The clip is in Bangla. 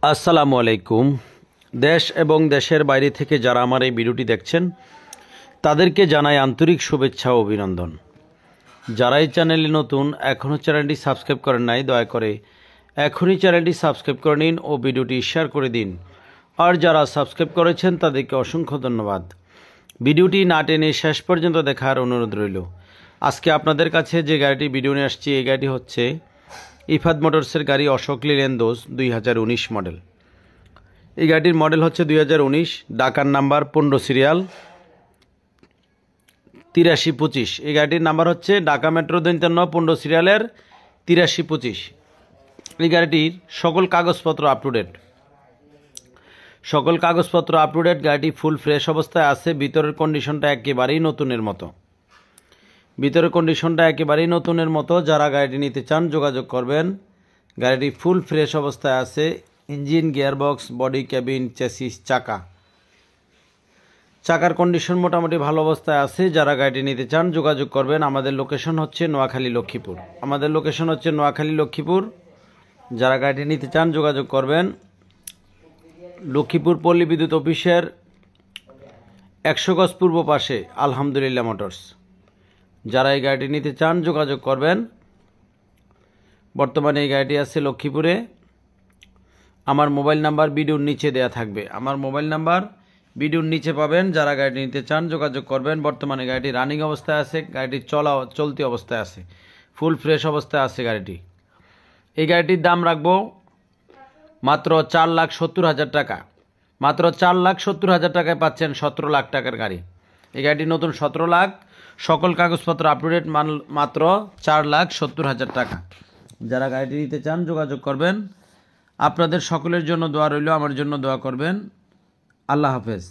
আসসালামু আলাইকুম। দেশ এবং দেশের বাইরে থেকে যারা আমার এই ভিডিওটি দেখছেন তাদেরকে জানাই আন্তরিক শুভেচ্ছা ও অভিনন্দন। যারা এই চ্যানেলে নতুন, এখনও চ্যানেলটি সাবস্ক্রাইব করেন নাই, দয়া করে এখনই চ্যানেলটি সাবস্ক্রাইব করে নিন ও ভিডিওটি শেয়ার করে দিন। আর যারা সাবস্ক্রাইব করেছেন তাদেরকে অসংখ্য ধন্যবাদ। ভিডিওটি না টেনে শেষ পর্যন্ত দেখার অনুরোধ রইল। আজকে আপনাদের কাছে যে গাড়িটি ভিডিও নিয়ে আসছি, এই গাড়িটি হচ্ছে ইফাদ মোটরসের গাড়ি অশোক লেল্যান্ড 2019 মডেল। এই গাড়িটির মডেল হচ্ছে 2019, ঢাকার নাম্বার 15 সিরিয়াল 8325। এই গাড়িটির নাম্বার হচ্ছে ঢাকা মেট্রো 15 সিরিয়ালের 8325। এই গাড়িটির সকল কাগজপত্র আপ টু ডেট। গাড়িটি ফুল ফ্রেশ অবস্থায় আছে। ভিতরের কন্ডিশনটা একেবারেই নতুনের মতো। যারা গাড়িটি নিতে চান যোগাযোগ করবেন। গাড়িটি ফুল ফ্রেশ অবস্থায় আছে। Engine, gearbox, body, cabin, chassis, চাকার কন্ডিশন মোটামুটি ভালো অবস্থায় আছে। যারা গাড়িটি নিতে চান যোগাযোগ করবেন। আমাদের লোকেশন হচ্ছে নোয়াখালী লক্ষ্মীপুর। যারা গাড়িটি নিতে চান যোগাযোগ করবেন। লক্ষ্মীপুর পল্লী বিদ্যুৎ অফিসের 100 গজ পূর্ব পাশে আলহামদুলিল্লাহ মোটরস। যারা এই গাড়িটি নিতে চান যোগাযোগ করবেন। বর্তমানে এই গাড়িটি আছে লক্ষ্মীপুরে। আমার মোবাইল নাম্বার ভিডিওর নিচে দেয়া থাকবে। পাবেন। যারা গাড়িটি নিতে চান যোগাযোগ করবেন। বর্তমানে গাড়িটি রানিং অবস্থায় আছে। গাড়িটি চলতি অবস্থায় আছে। ফুল ফ্রেশ অবস্থায় আছে গাড়িটি। এই গাড়িটির দাম রাখবো মাত্র 4,70,000 টাকা। মাত্র 4,70,000 টাকায় পাচ্ছেন 17 লাখ টাকার গাড়ি। এই গাড়িটি নতুন 17 লাখ, সকল কাগজপত্র আপ টু ডেট, মাত্র 4,70,000 টাকা। যারা গাড়িটি নিতে চান যোগাযোগ করবেন। আপনাদের সকলের জন্য দোয়া রইল, আমার জন্য দোয়া করবেন। আল্লাহ হাফেজ।